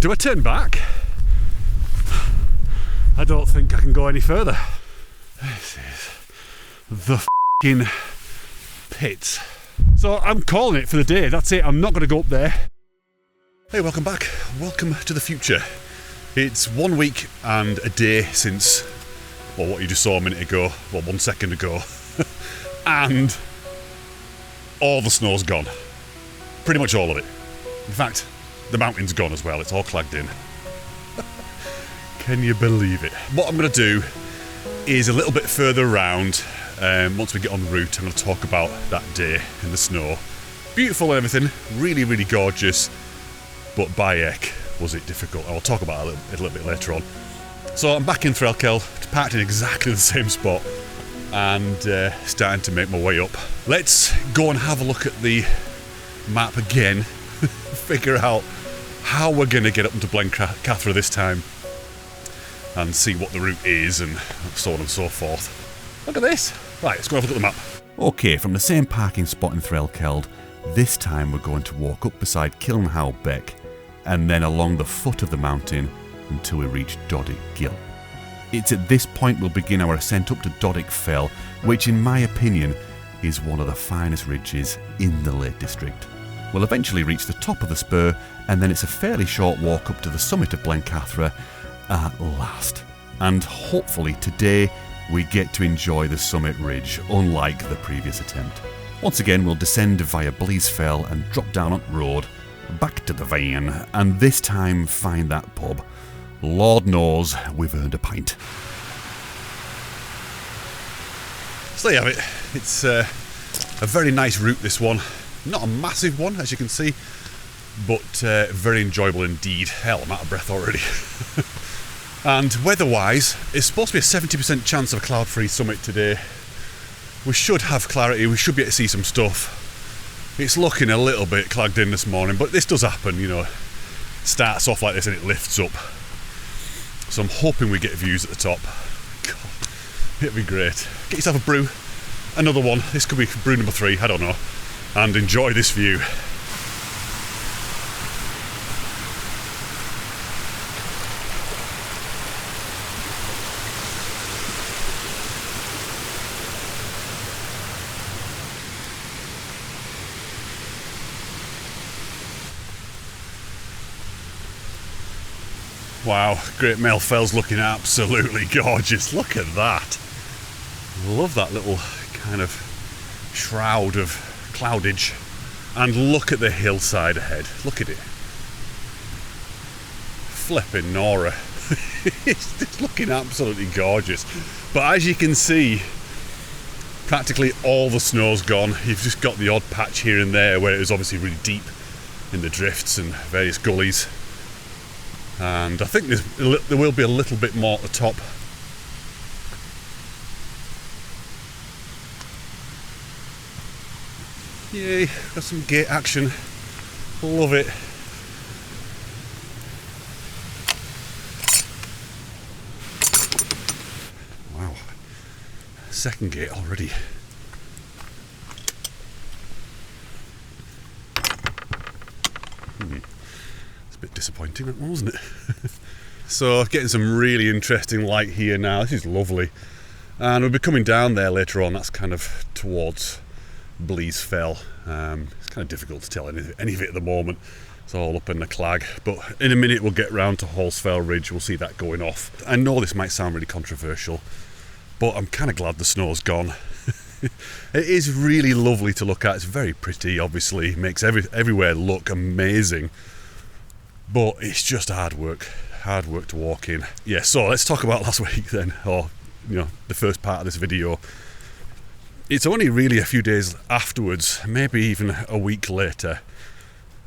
Do I turn back? I don't think I can go any further. This is the f***ing pits. So I'm calling it for the day, that's it, I'm not going to go up there. Hey, welcome back, welcome to the future. It's 1 week and a day since, well, what you just saw a minute ago, well, 1 second ago, and all the snow's gone. Pretty much all of it. In fact, the mountain's gone as well, it's all clagged in. Can you believe it? What I'm going to do is a little bit further around, once we get on the route, I'm going to talk about that day in the snow. Beautiful and everything, really, really gorgeous, but by heck was it difficult. I'll talk about it a little bit later on. So I'm back in Threlkel, parked in exactly the same spot, and starting to make my way up. Let's go and have a look at the map again, figure out how we're going to get up into Blencathra this time, and see what the route is, and so on and so forth. Look at this! Right, let's go have a look at the map. Okay, from the same parking spot in Threlkeld, this time we're going to walk up beside Kilnhow Beck, and then along the foot of the mountain until we reach Dodick Gill. It's at this point we'll begin our ascent up to Dodick Fell, which in my opinion is one of the finest ridges in the Lake District. We'll eventually reach the top of the spur, and then it's a fairly short walk up to the summit of Blencathra at last. And hopefully today we get to enjoy the summit ridge, unlike the previous attempt. Once again we'll descend via Bleasfell and drop down on the road, back to the van, and this time find that pub. Lord knows we've earned a pint. So there you have it. It's a very nice route, this one. Not a massive one, as you can see, but very enjoyable indeed. Hell, I'm out of breath already. And weather-wise, it's supposed to be a 70% chance of a cloud-free summit today. We should have clarity, we should be able to see some stuff. It's looking a little bit clagged in this morning, but this does happen, you know. It starts off like this and it lifts up. So I'm hoping we get views at the top. God, it'd be great. Get yourself a brew, another one. This could be brew number 3, I don't know. And enjoy this view. Wow, Great Male Fell's looking absolutely gorgeous. Look at that. Love that little kind of shroud of cloudage. And look at the hillside ahead. Look at it. Flipping Nora. It's looking absolutely gorgeous. But as you can see, practically all the snow's gone. You've just got the odd patch here and there where it was obviously really deep in the drifts and various gullies. And I think there will be a little bit more at the top. Yay, got some gate action. Love it. Wow. Second gate already. A bit disappointing, that one, wasn't it? So getting some really interesting light here now. This is lovely, and we'll be coming down there later on. That's kind of towards Bleasfell. It's kind of difficult to tell any of it at the moment. It's all up in the clag, but in a minute we'll get round to Hallsfell Ridge. We'll see that going off. I know this might sound really controversial, but I'm kind of glad the snow's gone. It is really lovely to look at. It's very pretty, obviously, makes everywhere look amazing. But it's just hard work to walk in. Yeah, so let's talk about last week then, or, you know, the first part of this video. It's only really a few days afterwards, maybe even a week later,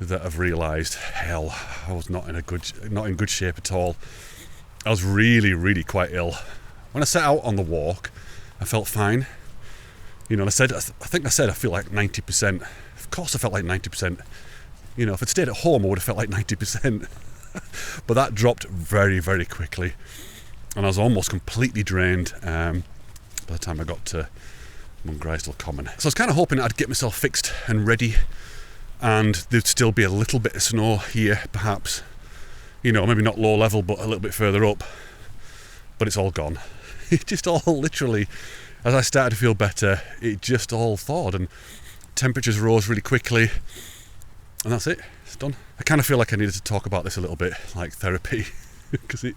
that I've realised, hell, I was not in good shape at all. I was really, really quite ill. When I set out on the walk, I felt fine. You know, I think I said I feel like 90%. Of course I felt like 90%. You know, if I'd stayed at home, I would have felt like 90%. But that dropped very, very quickly. And I was almost completely drained by the time I got to Mungrisdal Common. So I was kind of hoping I'd get myself fixed and ready, and there'd still be a little bit of snow here, perhaps, you know, maybe not low level, but a little bit further up. But it's all gone. It just all literally, as I started to feel better, it just all thawed and temperatures rose really quickly. And that's it, it's done. I kind of feel like I needed to talk about this a little bit, like therapy, because it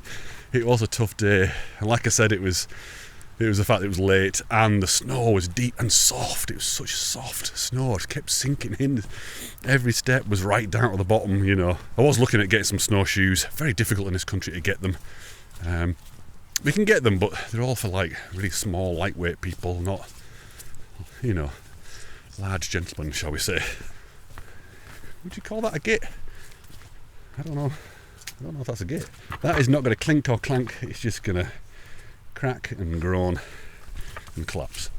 was a tough day. And like I said, it was the fact that it was late and the snow was deep and soft. It was such soft snow, it kept sinking in. Every step was right down to the bottom, you know. I was looking at getting some snowshoes. Very difficult in this country to get them. We can get them, but they're all for like really small, lightweight people, not, you know, large gentlemen, shall we say. Would you call that a git? I don't know if that's a git. That is not going to clink or clank, it's just going to crack and groan and collapse.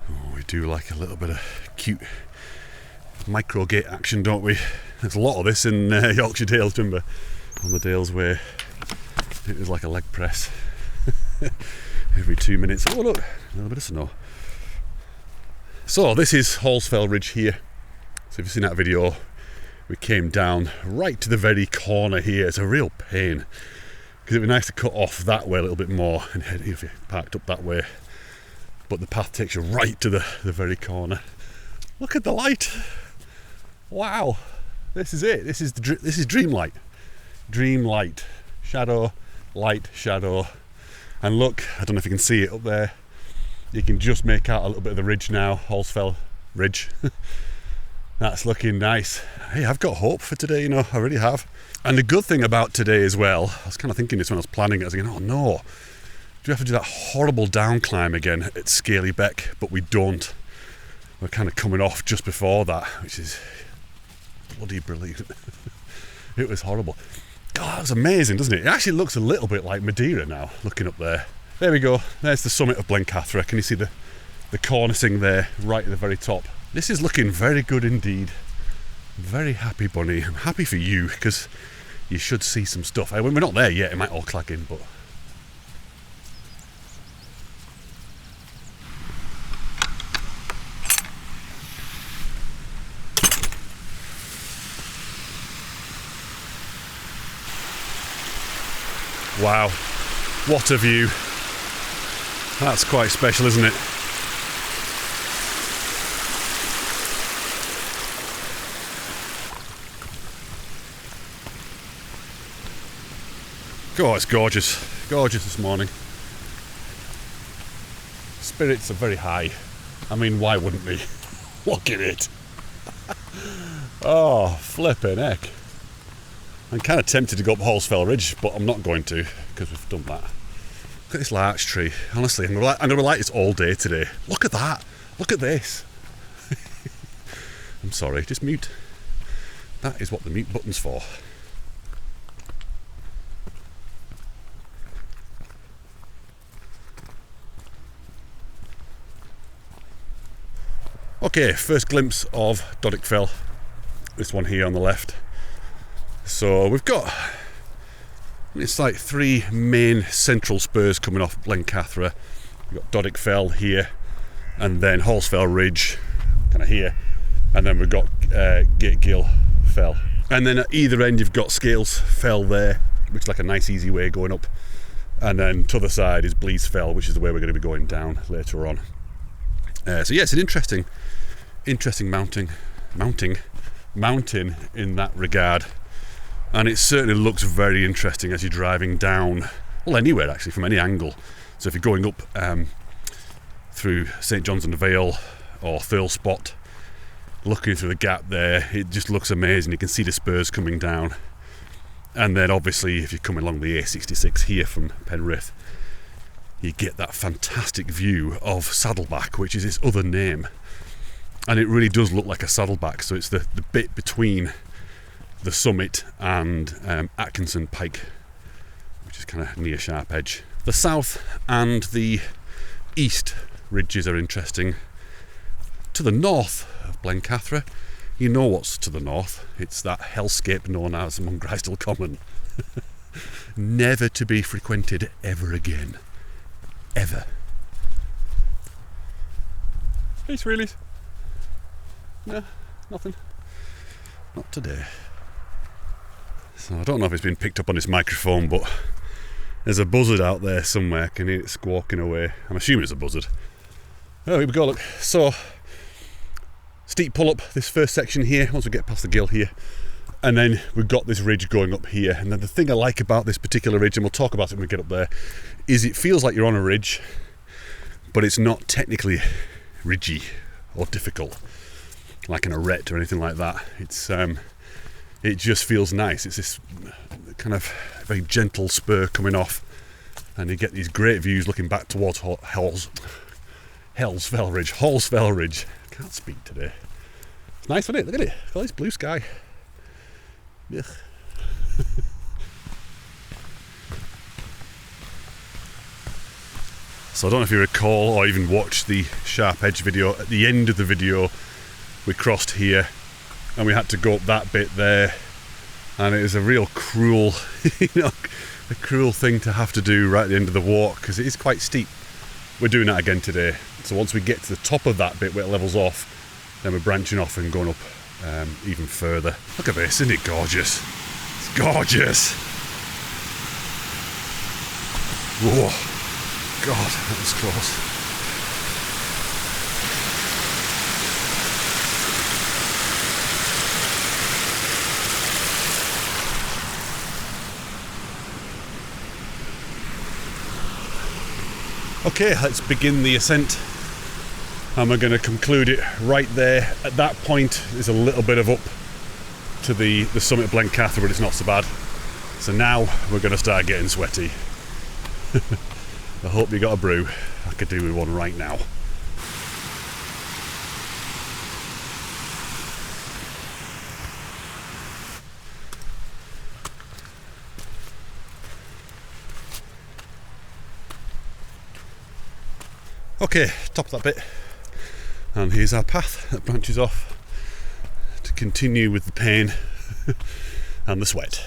Oh, we do like a little bit of cute micro gate action, don't we? There's a lot of this in Yorkshire Dales timber. On the Dales Way, it was like a leg press. Every 2 minutes. Oh look, a little bit of snow. So this is Hallsfell Ridge here. So if you've seen that video, we came down right to the very corner here. It's a real pain because it'd be nice to cut off that way a little bit more and head if you parked up that way. But the path takes you right to the very corner. Look at the light. Wow, this is it. This is dream light. Dream light. Shadow, light, shadow. And look, I don't know if you can see it up there. You can just make out a little bit of the ridge now, Hallsfell Ridge. That's looking nice. Hey, I've got hope for today, you know, I really have. And the good thing about today as well, I was kind of thinking this when I was planning it, I was thinking, oh no, do we have to do that horrible down climb again at Scaly Beck? But we don't. We're kind of coming off just before that, which is bloody brilliant. It was horrible. God, that was amazing, doesn't it? It actually looks a little bit like Madeira now, looking up there. There we go, there's the summit of Blencathra. Can you see the cornicing there, right at the very top? This is looking very good indeed. Very happy, Bunny. I'm happy for you, because you should see some stuff. We're not there yet, it might all clag in, but... Wow, what a view. That's quite special, isn't it? Oh, it's gorgeous. Gorgeous this morning. Spirits are very high. I mean, why wouldn't they? Look at it. Oh, flipping heck. I'm kind of tempted to go up Hallsfell Ridge, but I'm not going to, because we've done that. Look at this larch tree. Honestly, I'm going to like this all day today. Look at that. Look at this. I'm sorry, just mute. That is what the mute button's for. Okay, first glimpse of Doddick Fell. This one here on the left. So we've got, it's like 3 main central spurs coming off Blencathra. We've got Doddick Fell here, and then Hallsfell Ridge, kind of here, and then we've got Gategill Fell. And then at either end you've got Scales Fell there, which is like a nice easy way going up. And then to the side is Blease Fell, which is the way we're going to be going down later on. So yeah, it's an interesting mountain in that regard. And it certainly looks very interesting as you're driving down, well, anywhere actually, from any angle. So if you're going up through St John's and the Vale or Thurle Spot, looking through the gap there, it just looks amazing. You can see the spurs coming down. And then obviously if you're coming along the A66 here from Penrith, you get that fantastic view of Saddleback, which is its other name. And it really does look like a saddleback, so it's the bit between the summit and Atkinson Pike, which is kind of near Sharp Edge. The south and the east ridges are interesting. To the north of Blencathra, you know what's to the north. It's that hellscape known as Mungrisdale Common. Never to be frequented ever again. Ever. Hey, Sweelies. No, nothing. Not today. So I don't know if it's been picked up on this microphone, but there's a buzzard out there somewhere. I can hear it squawking away. I'm assuming it's a buzzard. Oh, here we go, look. So, steep pull up this first section here, once we get past the gill here. And then we've got this ridge going up here. And then the thing I like about this particular ridge, and we'll talk about it when we get up there, is it feels like you're on a ridge, but it's not technically ridgy or difficult, like an arete or anything like that. It's it just feels nice. It's this kind of very gentle spur coming off, and you get these great views looking back towards Hellsfell Ridge. Can't speak today. It's nice, isn't it? Look at it. All this blue sky. Yeah. So I don't know if you recall or even watched the Sharp Edge video. At the end of the video, we crossed here and we had to go up that bit there, and it was a real cruel, a cruel thing to have to do right at the end of the walk, because it is quite steep. We're doing that again today. So once we get to the top of that bit where it levels off, then we're branching off and going up even further. Look at this, isn't it gorgeous? It's gorgeous. Whoa, God, that was close. Okay, let's begin the ascent, and we're going to conclude it right there. At that point, there's a little bit of up to the summit of Blencathra, but it's not so bad. So now we're going to start getting sweaty. I hope you got a brew. I could do with one right now. Okay, top of that bit, and here's our path that branches off to continue with the pain and the sweat.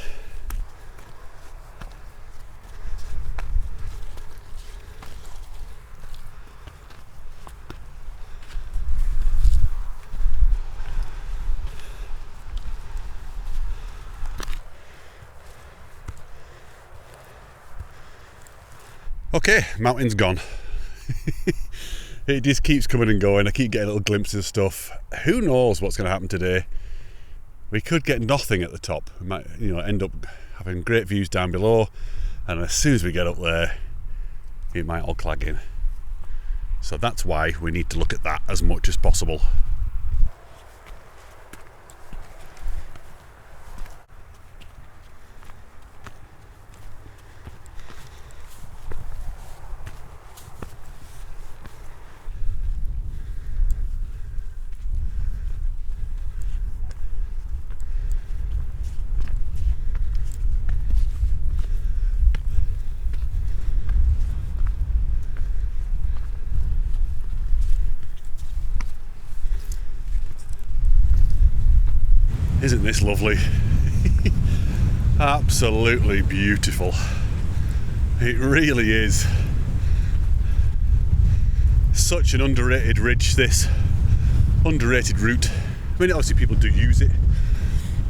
Okay, mountain's gone. It just keeps coming and going. I keep getting little glimpses of stuff. Who knows what's going to happen today? We could get nothing at the top. We might, end up having great views down below, and as soon as we get up there, it might all clag in. So that's why we need to look at that as much as possible. Isn't this lovely? Absolutely beautiful. It really is. Such an underrated ridge, this. Underrated route. I mean, obviously people do use it,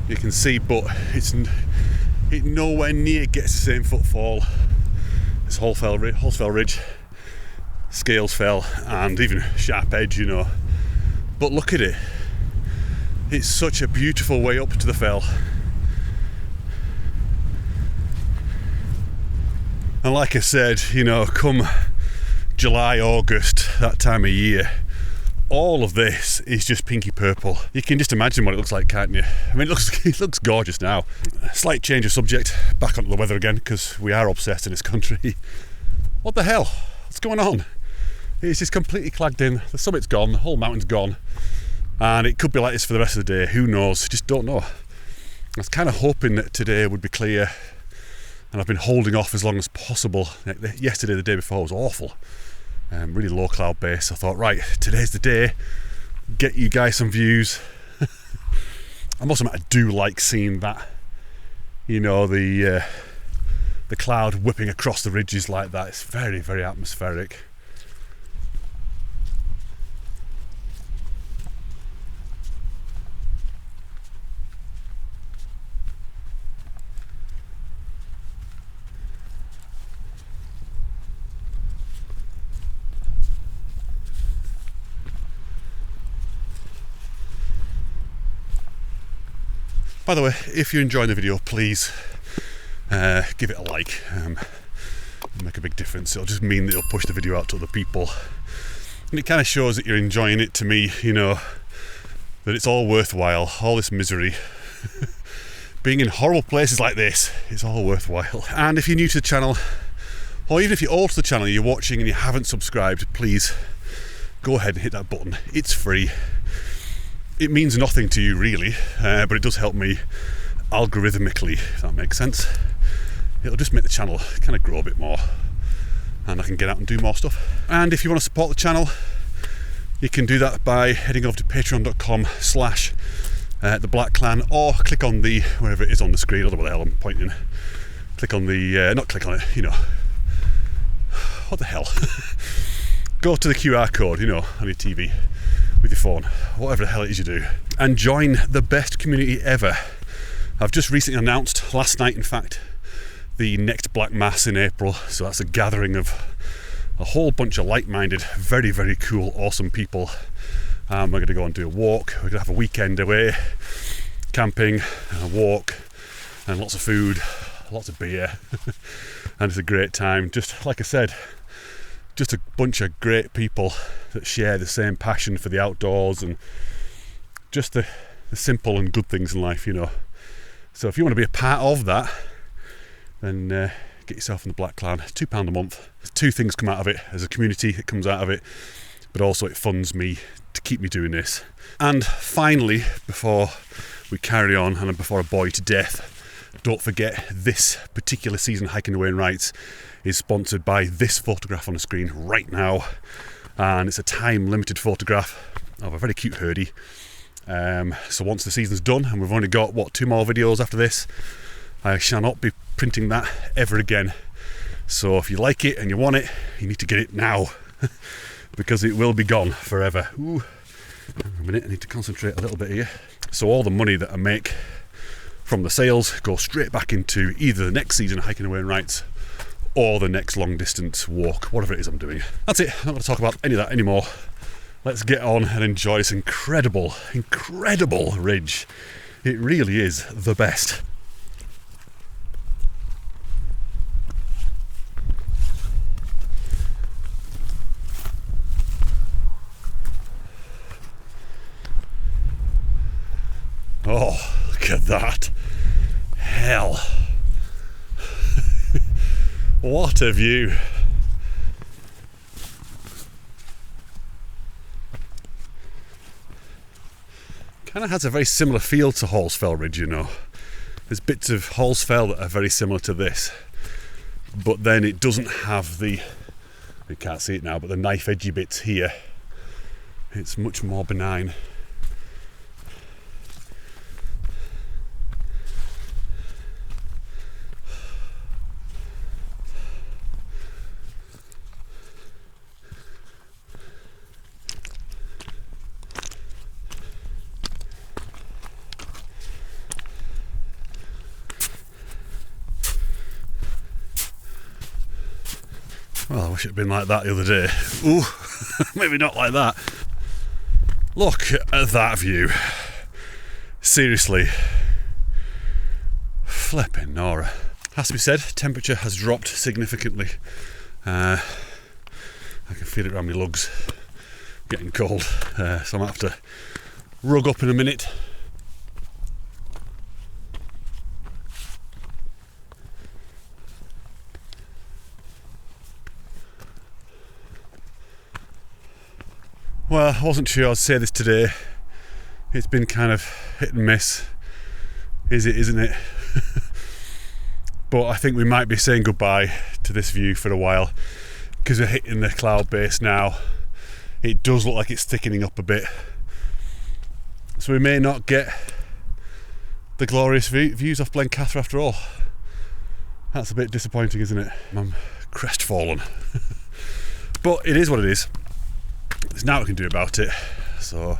you can see, but it nowhere near gets the same footfall as Hellsfell Ridge, Scalesfell, and even Sharp Edge, But look at it. It's such a beautiful way up to the fell. And like I said, come July, August, that time of year, all of this is just pinky purple. You can just imagine what it looks like, can't you? I mean, it looks gorgeous now. Slight change of subject, back onto the weather again, because we are obsessed in this country. What the hell? What's going on? It's just completely clagged in. The summit's gone, the whole mountain's gone. And it could be like this for the rest of the day. Who knows? Just don't know. I was kind of hoping that today would be clear, and I've been holding off as long as possible. Yesterday, the day before, was awful. Really low cloud base. I thought, right, today's the day. Get you guys some views. I must admit, I do like seeing that. The the cloud whipping across the ridges like that. It's very, very atmospheric. By the way, if you're enjoying the video, please give it a like. It'll make a big difference. It'll just mean that it'll push the video out to other people. And it kind of shows that you're enjoying it to me, you know, that it's all worthwhile, all this misery. Being in horrible places like this, it's all worthwhile. And if you're new to the channel, or even if you're old to the channel, you're watching and you haven't subscribed, please go ahead and hit that button. It's free. It means nothing to you really, but it does help me algorithmically, if that makes sense. It'll just make the channel kind of grow a bit more and I can get out and do more stuff. And if you want to support the channel, you can do that by heading over to patreon.com/the Black Clan, or click on the, wherever it is on the screen, I don't know what the hell I'm pointing. Click on the, not click on it, you know, what the hell? Go to the QR code, you know, on your TV. With your phone, whatever the hell it is you do, and join the best community ever. I've just recently announced, last night in fact, the next Black Mass in April, so that's a gathering of a whole bunch of like-minded, very, very cool, awesome people. We're going to go and do a walk, we're going to have a weekend away, camping, and a walk, and lots of food, lots of beer, and it's a great time. Just like I said, just a bunch of great people that share the same passion for the outdoors and just the simple and good things in life, you know. So if you want to be a part of that, then get yourself in the Black Clan. £2 a month. Two things come out of it. As a community, it comes out of it, but also it funds me to keep me doing this. And finally, before we carry on and before I bore you to death, don't forget this particular season Hiking the Wainwrights is sponsored by this photograph on the screen right now, and it's a time limited photograph of a very cute herdie. So once the season's done and we've only got 2 more videos after this, I shall not be printing that ever again. So if you like it and you want it, you need to get it now because it will be gone forever. Ooh, hang on a minute, I need to concentrate a little bit here. So all the money that I make from the sales goes straight back into either the next season of Hiking the Wainwrights or the next long distance walk, whatever it is I'm doing. That's it, I'm not going to talk about any of that anymore. Let's get on and enjoy this incredible, incredible ridge. It really is the best. Oh, look at that. Hell. What a view. Kind of has a very similar feel to Hallsfell Ridge, you know. There's bits of Hallsfell that are very similar to this, but then it doesn't have the, you can't see it now, but the knife edgy bits here. It's much more benign. Well, I wish it had been like that the other day. Ooh, maybe not like that. Look at that view. Seriously. Flipping Nora. Has to be said, temperature has dropped significantly. I can feel it around my lugs. Getting cold. So I'm going to have to rug up in a minute. Well, I wasn't sure I'd say this today. It's been kind of hit and miss. Is it, isn't it? But I think we might be saying goodbye to this view for a while because we're hitting the cloud base now. It does look like it's thickening up a bit. So we may not get the glorious views off Blencathra after all. That's a bit disappointing, isn't it? I'm crestfallen. But it is what it is. There's now what we can do about it. So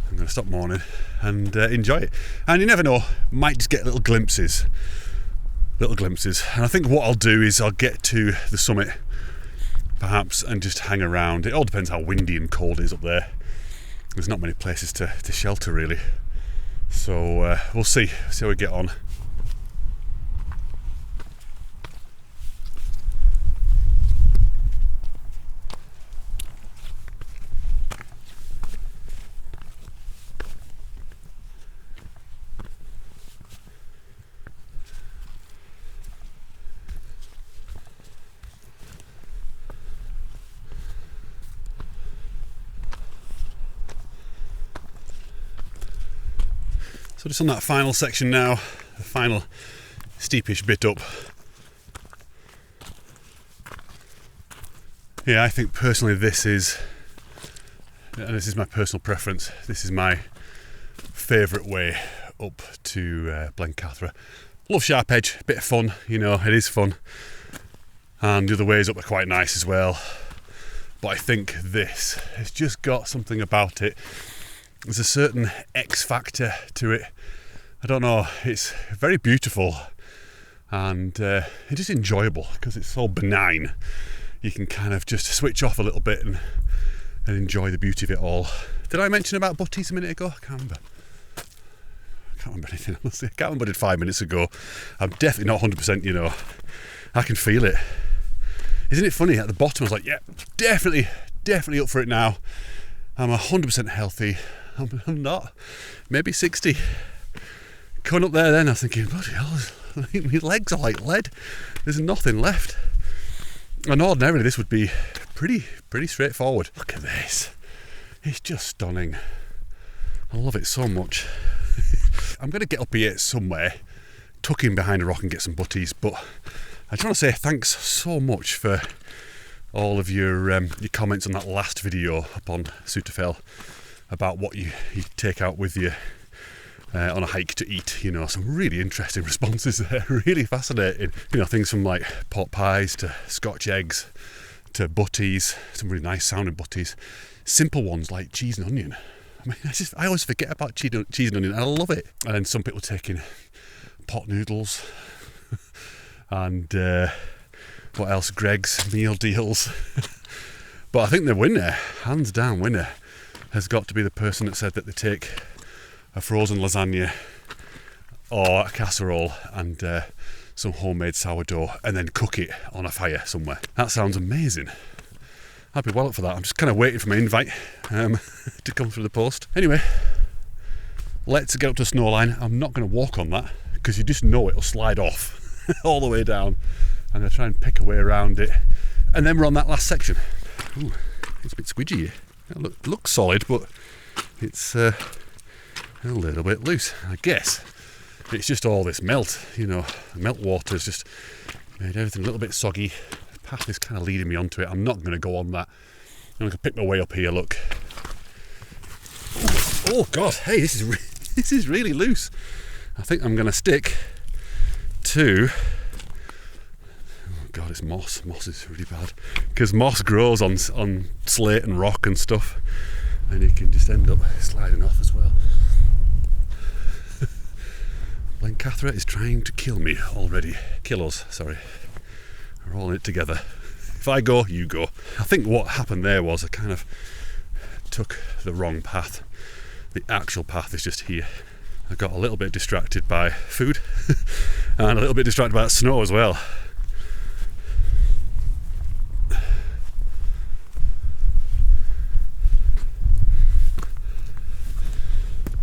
I'm going to stop mourning and enjoy it. And you never know, might just get little glimpses. And I think what I'll do is I'll get to the summit perhaps and just hang around. It all depends how windy and cold it is up there. There's not many places to shelter really. So we'll see how we get on. So just on that final section now, the final steepish bit up. Yeah, I think personally this is my personal preference, this is my favourite way up to Blencathra. Love Sharp Edge, bit of fun, you know, it is fun. And the other ways up are quite nice as well. But I think this has just got something about it. There's a certain X factor to it. I don't know, it's very beautiful and it's just enjoyable because it's so benign. You can kind of just switch off a little bit and enjoy the beauty of it all. Did I mention about butties a minute ago? I can't remember anything, honestly. I can't remember what I did 5 minutes ago. I'm definitely not 100%, you know. I can feel it. Isn't it funny? At the bottom I was like, yeah, definitely up for it now. I'm 100% healthy. I'm not. Maybe 60. Coming up there then, I was thinking, bloody hell, my legs are like lead. There's nothing left. And ordinarily this would be pretty straightforward. Look at this. It's just stunning. I love it so much. I'm going to get up here somewhere, tuck in behind a rock and get some butties, but I just want to say thanks so much for all of your comments on that last video up on Sutafel about what you take out with you on a hike to eat. You know, some really interesting responses there, really fascinating. You know, things from like pot pies to Scotch eggs to butties, some really nice sounding butties. Simple ones like cheese and onion. I mean, I always forget about cheese and onion, and I love it. And then some people taking pot noodles and what else? Greg's meal deals. But I think the winner, hands down winner, has got to be the person that said that they take a frozen lasagna or a casserole and some homemade sourdough and then cook it on a fire somewhere. That sounds amazing. I'd be well up for that. I'm just kind of waiting for my invite to come through the post. Anyway, let's get up to the snow line. I'm not going to walk on that because you just know it'll slide off all the way down. I'm going to try and pick a way around it. And then we're on that last section. Ooh, it's a bit squidgy here. It looks solid, but it's a little bit loose. I guess it's just all this melt, you know. The melt water has just made everything a little bit soggy. The path is kind of leading me onto it. I'm not going to go on that. I'm going to pick my way up here, look. Oh God, hey, this is really loose. I think I'm going to stick to... God, it's moss. Moss is really bad because moss grows on slate and rock and stuff, and you can just end up sliding off as well. Blencathra is trying to kill me already. Kill us, sorry. We're all in it together. If I go, you go. I think what happened there was I kind of took the wrong path. The actual path is just here. I got a little bit distracted by food and a little bit distracted by that snow as well.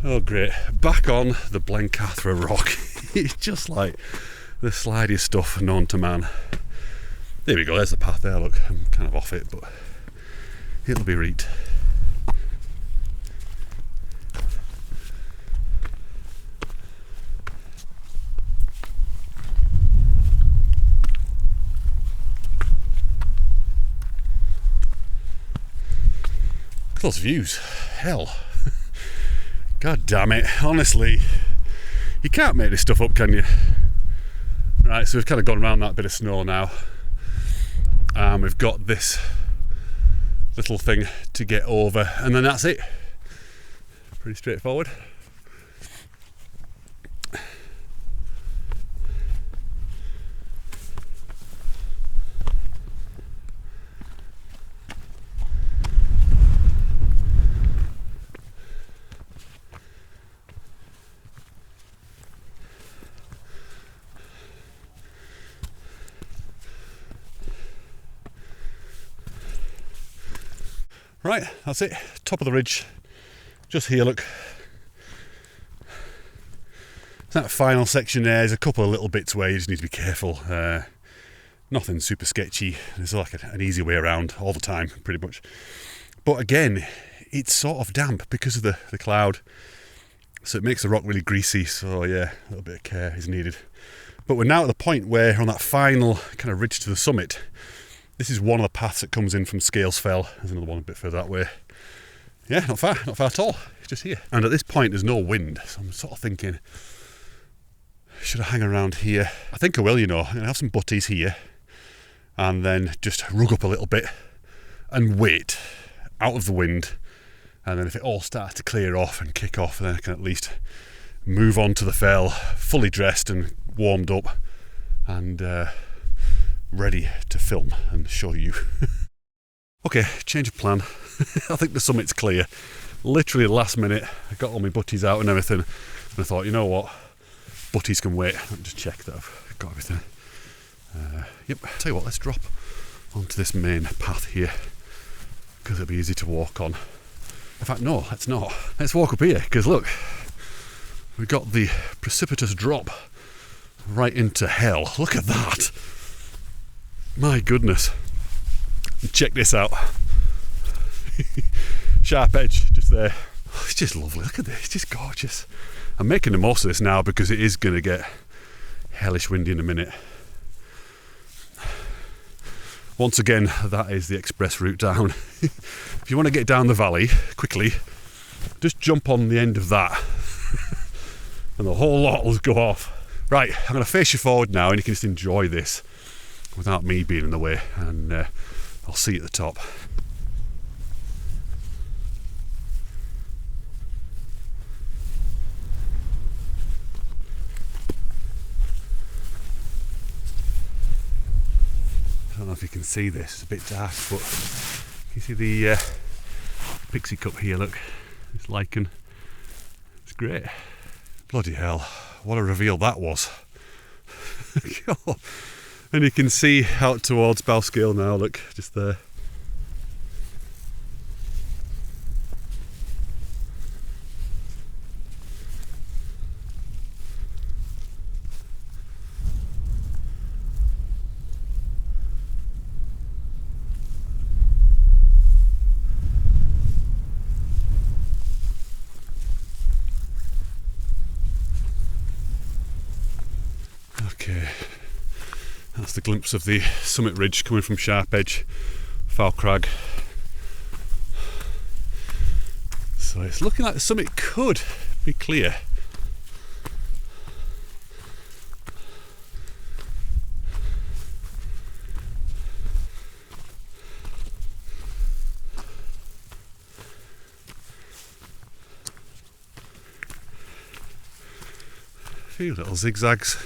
Oh great, back on the Blencathra rock. It's just like the slidiest stuff known to man. There we go, there's the path there, look. I'm kind of off it, but it'll be right. Those views, hell. God damn it, honestly, you can't make this stuff up, can you? Right, so we've kind of gone around that bit of snow now, and we've got this little thing to get over, and then that's it. Pretty straightforward. Right, that's it. Top of the ridge. Just here, look. That final section there is a couple of little bits where you just need to be careful. Nothing super sketchy. There's like an easy way around all the time, pretty much. But again, it's sort of damp because of the cloud. So it makes the rock really greasy. So yeah, a little bit of care is needed. But we're now at the point where on that final kind of ridge to the summit, this is one of the paths that comes in from Scales Fell. There's another one a bit further that way. Yeah, not far at all. It's just here. And at this point, there's no wind. So I'm sort of thinking, should I hang around here? I think I will, you know. I'm going to have some butties here and then just rug up a little bit and wait out of the wind. And then if it all starts to clear off and kick off, then I can at least move on to the fell, fully dressed and warmed up and ready to film and show you. Okay, change of plan. I think the summit's clear. Literally last minute, I got all my butties out and everything, and I thought, you know what, butties can wait. Let me just check that I've got everything. Yep, tell you what, let's drop onto this main path here, because it'll be easy to walk on. In fact, no, let's not. Let's walk up here, because look, we've got the precipitous drop right into hell. Look at that. My goodness. Check this out. Sharp edge just there. Oh, it's just lovely. Look at this. It's just gorgeous. I'm making the most of this now because it is going to get hellish windy in a minute. Once again, that is the express route down. If you want to get down the valley quickly, just jump on the end of that and the whole lot will go off. Right, I'm going to face you forward now and you can just enjoy this without me being in the way, and I'll see you at the top. I don't know if you can see this, it's a bit dark, but you see the pixie cup here, look, it's lichen, it's great. Bloody hell, what a reveal that was. And you can see out towards Balscale now, look, just there. Okay. That's the glimpse of the summit ridge coming from Sharp Edge, Foul Crag. So it's looking like the summit could be clear. A few little zigzags.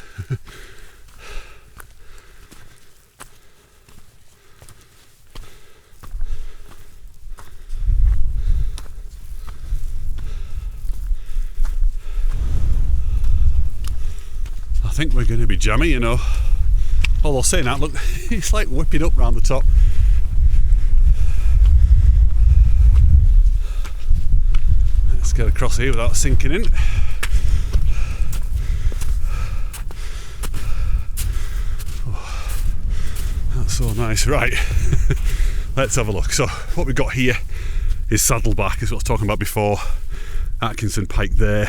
I think we're going to be jammy, you know. Although saying that, look, it's like whipping up round the top. Let's get across here without sinking in. Oh, that's so nice. Right, let's have a look. So what we've got here is Saddleback, is what I was talking about before. Atkinson Pike there.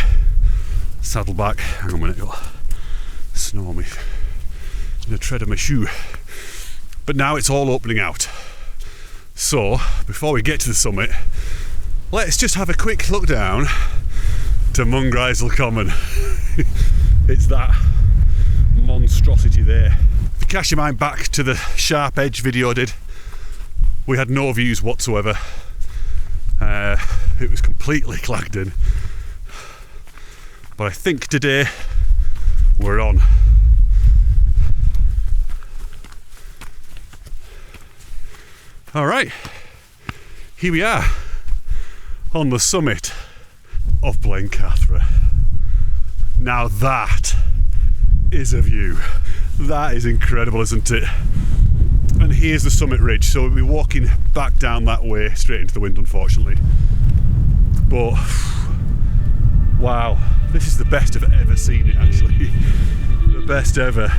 Saddleback. Hang on a minute. Snow me in the tread of my shoe. But now it's all opening out. So before we get to the summit, let's just have a quick look down to Mungrisel Common. It's that monstrosity there. If you cast your mind back to the sharp edge video I did, we had no views whatsoever. It was completely clagged in. But I think today we're on. Alright, here we are on the summit of Blencathra. Now that is a view. That is incredible, isn't it? And here's the summit ridge, so we'll be walking back down that way, straight into the wind unfortunately. But wow, this is the best I've ever seen it actually. The best ever.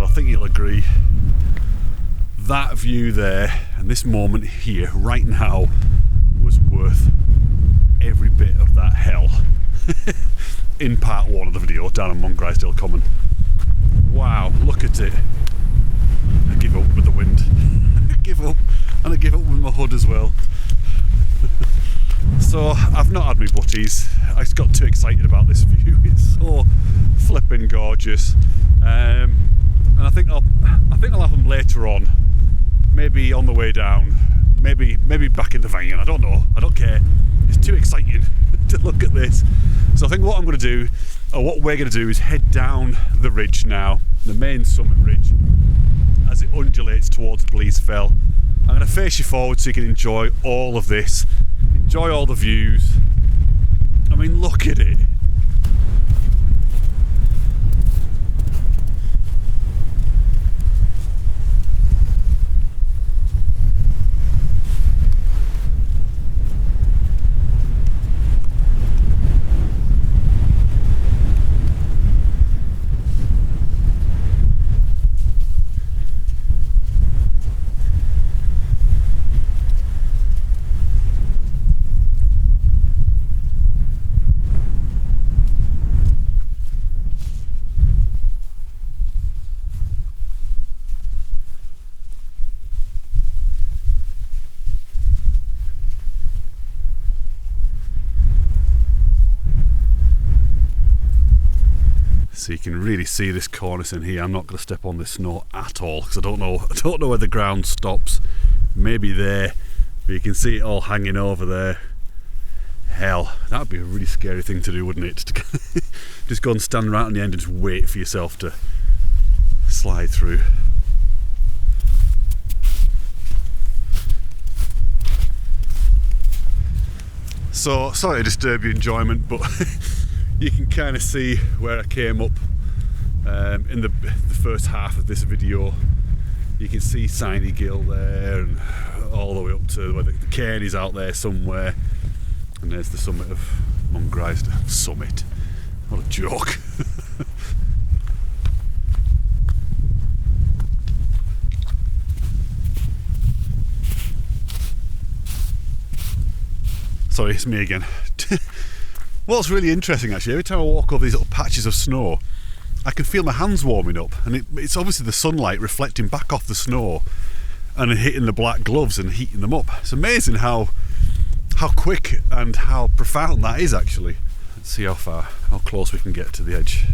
I think you'll agree, that view there and this moment here right now was worth every bit of that hell in part one of the video down on Mongrysdale Common. Wow, look at it. I give up with the wind. I give up, and I give up with my hood as well. So I've not had my butties. I just got too excited about this view. It's so flipping gorgeous. And I think I'll have them later on, maybe on the way down, maybe back in the van. I don't know. I don't care. It's too exciting to look at this. So I think what I'm going to do, or what we're going to do, is head down the ridge now, the main summit ridge, as it undulates towards Bleasfell. I'm going to face you forward so you can enjoy all of this, enjoy all the views. I mean, look at it. So you can really see this cornice in here. I'm not going to step on this snow at all because I don't know where the ground stops. Maybe there, but you can see it all hanging over there. Hell, that'd be a really scary thing to do, wouldn't it? To just go and stand right on the end and just wait for yourself to slide through. So, sorry to disturb your enjoyment, but you can kind of see where I came up in the first half of this video. You can see Signy Gill there and all the way up to where the cairn is out there somewhere. And there's the summit of Mungrice. Summit. What a joke. Sorry, it's me again. What's really interesting actually, every time I walk over these little patches of snow, I can feel my hands warming up, and it's obviously the sunlight reflecting back off the snow and hitting the black gloves and heating them up. It's amazing how quick and how profound that is actually. Let's see how close we can get to the edge.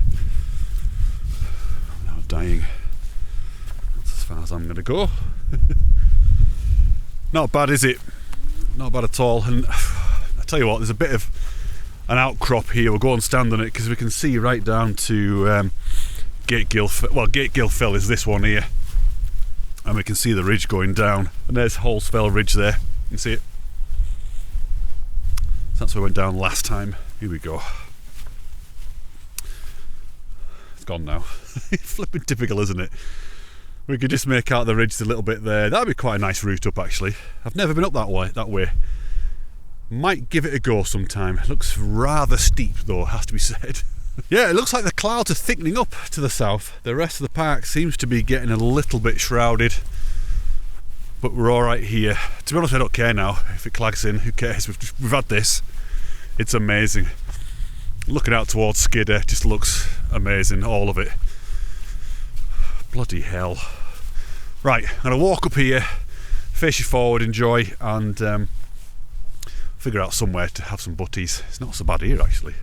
I'm now dying. That's as far as I'm going to go. Not bad, is it? Not bad at all. And I tell you what, there's a bit of an outcrop here. We'll go and stand on it because we can see right down to Gategill. Well, Gategill Fell is this one here, and we can see the ridge going down. And there's Holsfell Ridge there. You can see it. That's where we went down last time. Here we go. It's gone now. Flipping typical, isn't it? We could just make out the ridge a little bit there. That'd be quite a nice route up actually. I've never been up that way. Might give it a go sometime. It looks rather steep though, has to be said. Yeah, it looks like the clouds are thickening up to the south. The rest of the park seems to be getting a little bit shrouded. But we're alright here. To be honest, I don't care now if it clags in. Who cares? We've had this. It's amazing. Looking out towards Skidder just looks amazing, all of it. Bloody hell. Right, I'm going to walk up here, face you forward, enjoy, and figure out somewhere to have some butties. It's not so bad here actually.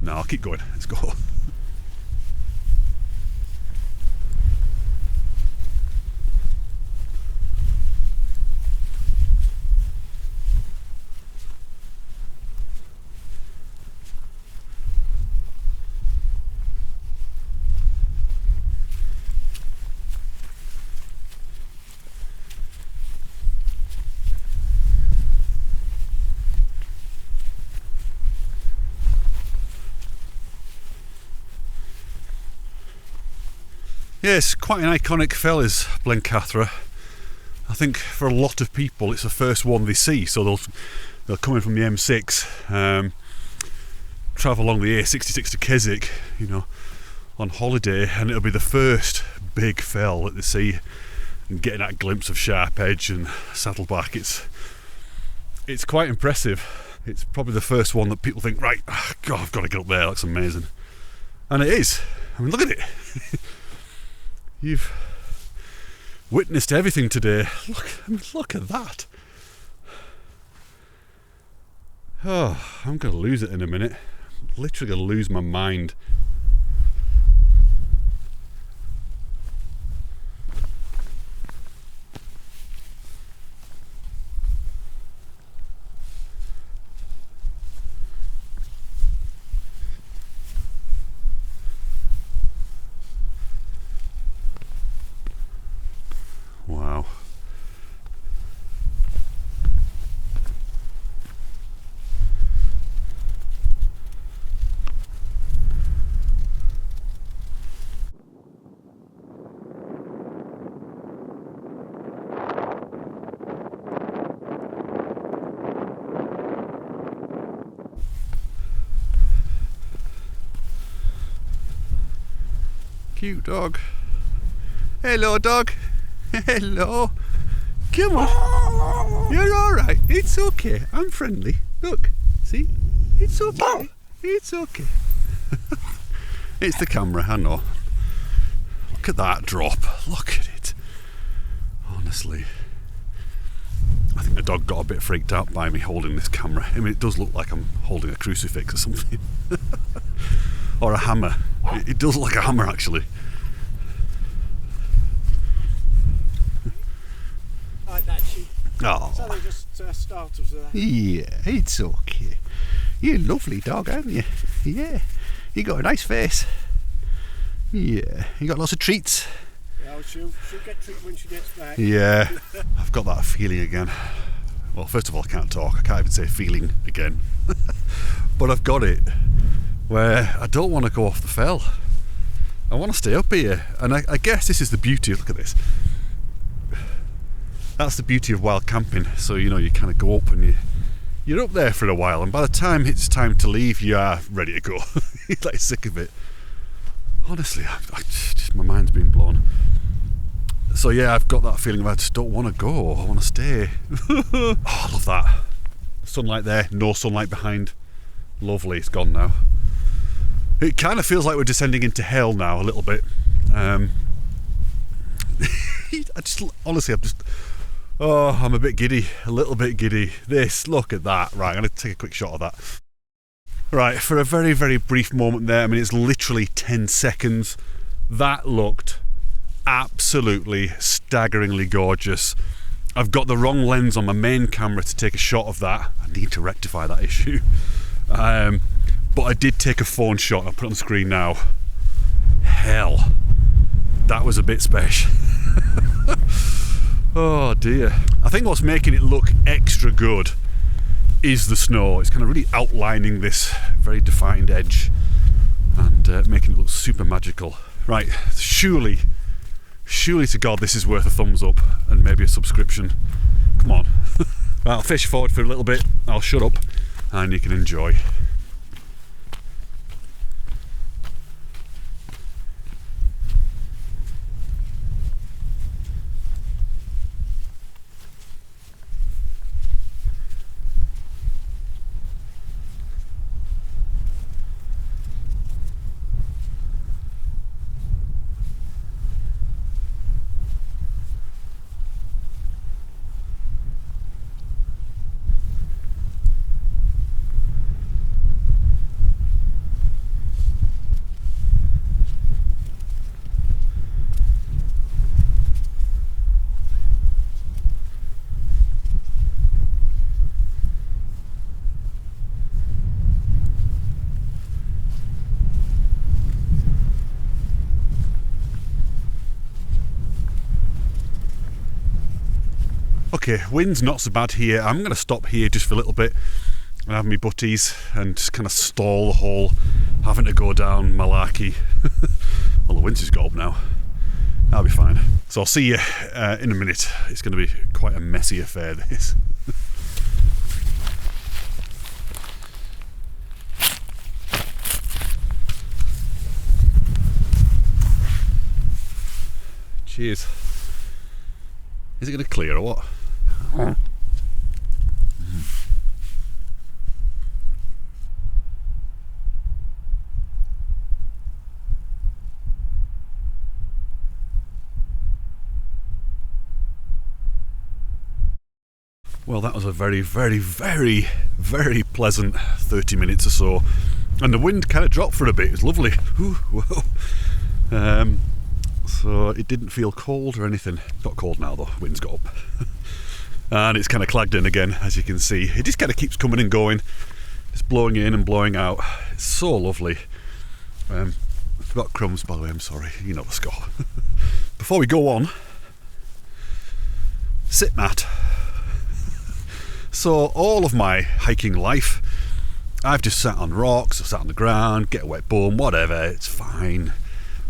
No, I'll keep going. Let's go. Yes, quite an iconic fell is Blencathra. I think for a lot of people it's the first one they see, so they'll come in from the M6, travel along the A66 to Keswick, you know, on holiday, and it'll be the first big fell that they see, and getting that glimpse of Sharp Edge and Saddleback. It's quite impressive. It's probably the first one that people think, right, God, I've got to get up there. That's amazing, and it is. I mean, look at it. You've witnessed everything today. Look at that. Oh, I'm going to lose it in a minute. I'm literally going to lose my mind. Wow. Cute dog. Hello, dog. Hello. Come on. You're alright. It's okay. I'm friendly. Look. See? It's okay. It's okay. It's the camera, I know. Look at that drop. Look at it. Honestly. I think the dog got a bit freaked out by me holding this camera. I mean, it does look like I'm holding a crucifix or something. or a hammer. It does look like a hammer actually. Like that sheep. Oh. So they just starters there. Yeah, it's okay. You're a lovely dog, aren't you? Yeah. You got a nice face. Yeah. You got lots of treats. Yeah, she'll get treated when she gets back. Yeah. I've got that feeling again. Well, first of all, I can't talk. I can't even say feeling again. But I've got it. Where I don't want to go off the fell. I want to stay up here. And I guess this is the beauty. Look at this. That's the beauty of wild camping. So, you know, you kind of go up and you're up there for a while, and by the time it's time to leave, you are ready to go. You're like sick of it. Honestly, my mind's been blown. So yeah, I've got that feeling of I just don't want to go. I want to stay. Oh, I love that. Sunlight there, no sunlight behind. Lovely, it's gone now. It kind of feels like we're descending into hell now a little bit. Honestly, I'm a bit giddy, a little bit giddy. Look at that. Right, I'm going to take a quick shot of that. Right, for a very, very brief moment there, I mean, it's literally 10 seconds. That looked absolutely staggeringly gorgeous. I've got the wrong lens on my main camera to take a shot of that. I need to rectify that issue. But I did take a phone shot. I'll put it on the screen now. Hell, that was a bit special. Oh dear. I think what's making it look extra good is the snow. It's kind of really outlining this very defined edge and making it look super magical. Right, surely to God this is worth a thumbs up and maybe a subscription. Come on. Right, I'll fish forward for a little bit, I'll shut up and you can enjoy. Okay, wind's not so bad here. I'm going to stop here just for a little bit and have me butties and just kind of stall the whole having to go down malarkey. Well, the wind's just got up now. That'll be fine. So I'll see you in a minute. It's going to be quite a messy affair, this. Cheers. Is it going to clear or what? Well, that was a very, very, very, very pleasant 30 minutes or so, and the wind kind of dropped for a bit. It was lovely. Ooh, whoa. So it didn't feel cold or anything. Got cold now though, wind's got up. And it's kind of clagged in again, as you can see. It just kind of keeps coming and going. It's blowing in and blowing out. It's so lovely. I forgot crumbs, by the way, I'm sorry. You know the score. Before we go on, sit mat. So all of my hiking life, I've just sat on rocks, I've sat on the ground, get a wet bum, whatever, it's fine.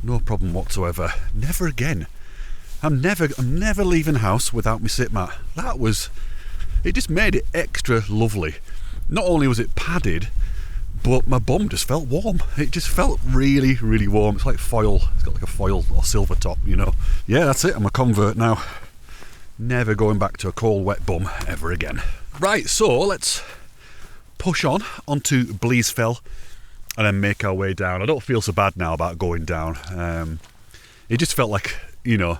No problem whatsoever. Never again. I'm never leaving the house without my sit mat. It just made it extra lovely. Not only was it padded, but my bum just felt warm. It just felt really, really warm. It's like foil. It's got like a foil or silver top, you know. Yeah, that's it. I'm a convert now. Never going back to a cold, wet bum ever again. Right, so let's push on onto Bleasfell and then make our way down. I don't feel so bad now about going down. It just felt like, you know,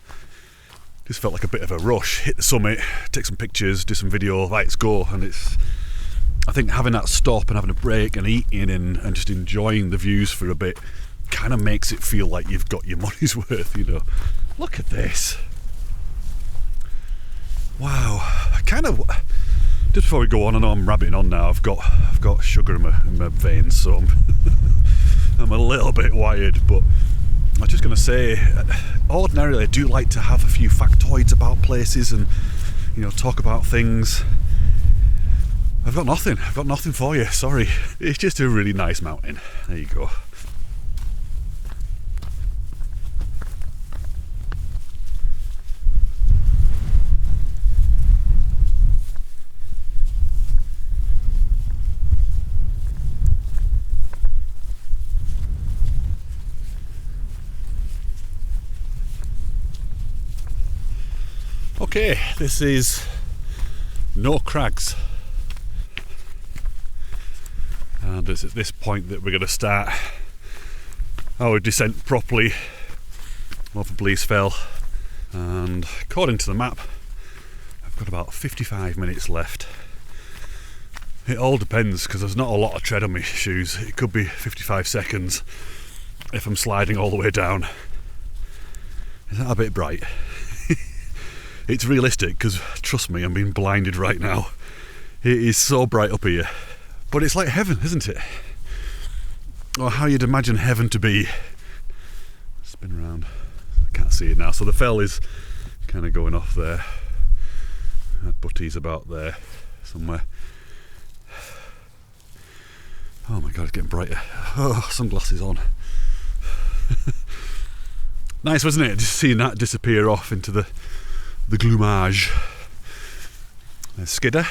just felt like a bit of a rush. Hit the summit, take some pictures, do some video, right, let's go. And I think having that stop and having a break and eating and just enjoying the views for a bit kind of makes it feel like you've got your money's worth, you know. Look at this. Wow. I kind of, just before we go on, I know I'm rabbiting on now, I've got sugar in my veins, so I'm a little bit wired, but I'm just going to say, ordinarily I do like to have a few factoids about places and, you know, talk about things. I've got nothing for you, sorry. It's just a really nice mountain. There you go. Okay, this is No Crags. And it's at this point that we're going to start our descent properly over Blease Fell. And according to the map, I've got about 55 minutes left. It all depends because there's not a lot of tread on my shoes. It could be 55 seconds if I'm sliding all the way down. Is that a bit bright? It's realistic because, trust me, I'm being blinded right now. It is so bright up here. But it's like heaven, isn't it? Or how you'd imagine heaven to be. Spin around. I can't see it now. So the fell is kind of going off there. That butty's about there somewhere. Oh my god, it's getting brighter. Oh, sunglasses on. Nice, wasn't it? Just seeing that disappear off into the gloomage. There's Skidder.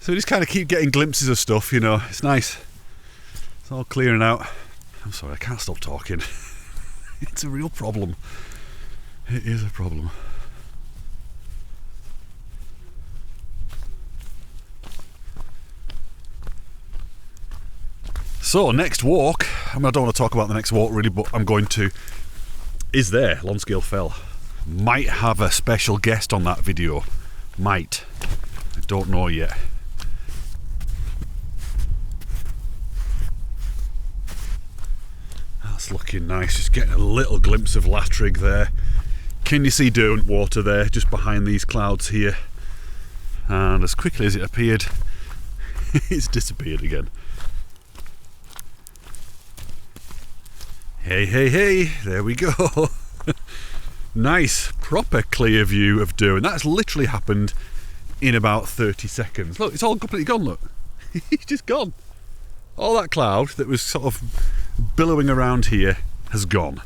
So we just kind of keep getting glimpses of stuff, you know. It's nice. It's all clearing out. I'm sorry, I can't stop talking. It's a real problem. It is a problem. So, next walk, I mean, I don't want to talk about the next walk really, but I'm going to, is there, Lonscale Fell. Might have a special guest on that video. Might. I don't know yet. That's looking nice. Just getting a little glimpse of Latrig there. Can you see Derwentwater there, just behind these clouds here? And as quickly as it appeared, it's disappeared again. Hey, hey, hey, there we go. Nice, proper clear view of Derwent. That's literally happened in about 30 seconds. Look, it's all completely gone, look. It's just gone. All that cloud that was sort of billowing around here has gone.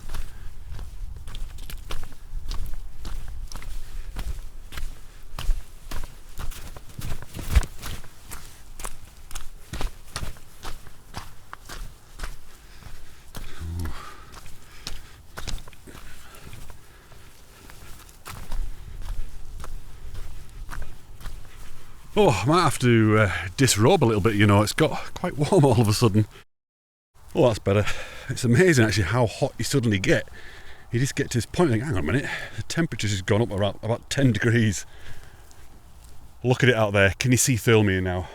Oh, I might have to disrobe a little bit, you know, it's got quite warm all of a sudden. Oh, that's better. It's amazing actually how hot you suddenly get. You just get to this point and think, hang on a minute, the temperature's just gone up about 10 degrees. Look at it out there. Can you see Thirlmere now?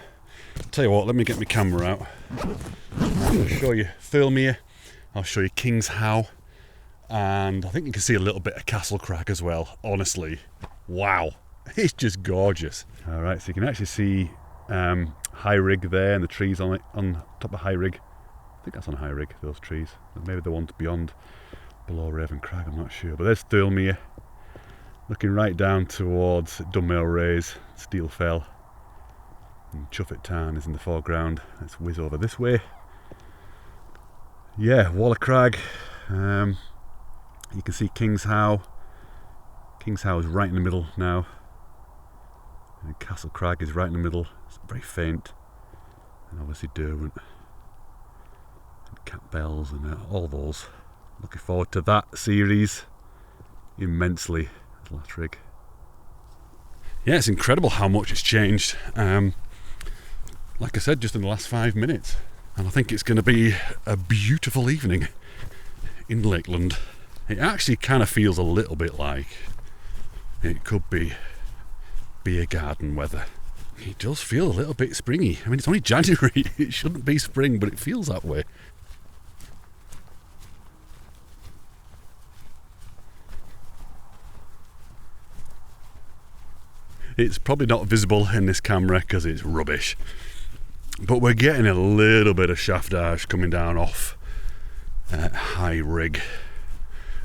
I'll tell you what, let me get my camera out. I'll show you Thirlmere, I'll show you King's How, and I think you can see a little bit of Castle Crag as well. Honestly, wow. It's just gorgeous. Alright, so you can actually see High Rig there and the trees on it, on top of High Rig. I think that's on High Rig, those trees. Maybe the ones beyond, below Raven Crag, I'm not sure. But there's Thirlmere, looking right down towards Dunmail Raise, Steel Fell. And Chuffet Tarn is in the foreground. Let's whiz over this way. Yeah, Waller Crag. You can see King's How. King's How is right in the middle now. And Castle Crag is right in the middle. It's very faint. And obviously Derwent. And Cat Bells and all those. Looking forward to that series immensely. Latrig. Yeah, it's incredible how much it's changed. Like I said, just in the last 5 minutes. And I think it's going to be a beautiful evening in Lakeland. It actually kind of feels a little bit like it could be beer garden weather. It does feel a little bit springy. I mean, it's only January. It shouldn't be spring, but it feels that way. It's probably not visible in this camera because it's rubbish. But we're getting a little bit of shaftage coming down off High Rig.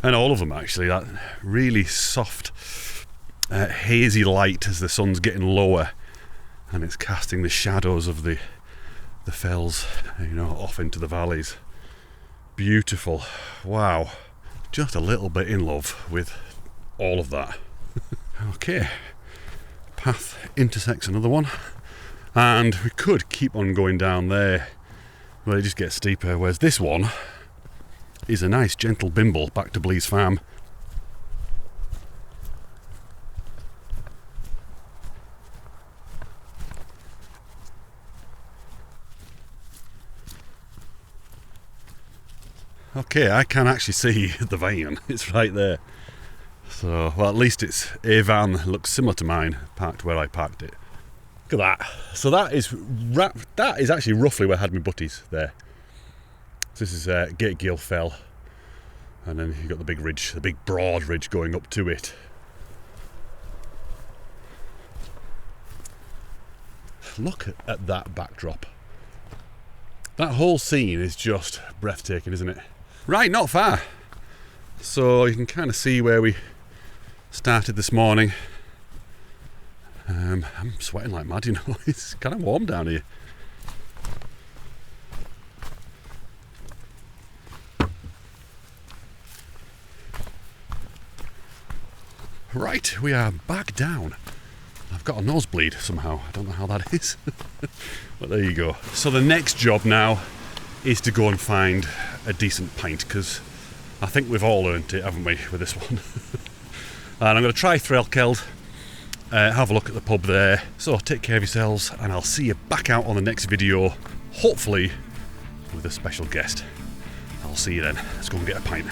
And all of them actually, that really soft, hazy light as the sun's getting lower and it's casting the shadows of the fells, you know, off into the valleys. Beautiful. Wow. Just a little bit in love with all of that. Okay. Path intersects another one, and we could keep on going down there, but it just gets steeper, whereas this one is a nice gentle bimble back to Blease Farm. Okay, I can actually see the van, it's right there. So, well, at least it's a van that looks similar to mine, parked where I parked it. Look at that. So that is actually roughly where I had my butties there. So this is Gategill Fell, and then you've got the big ridge, the big broad ridge going up to it. Look at that backdrop. That whole scene is just breathtaking, isn't it? Right, not far. So you can kind of see where we started this morning. I'm sweating like mad, you know. It's kind of warm down here. Right, we are back down. I've got a nosebleed somehow. I don't know how that is. But there you go. So the next job now is to go and find a decent pint, because I think we've all earned it, haven't we, with this one? And I'm going to try Threlkeld, have a look at the pub there. So take care of yourselves, and I'll see you back out on the next video, hopefully with a special guest. I'll see you then. Let's go and get a pint.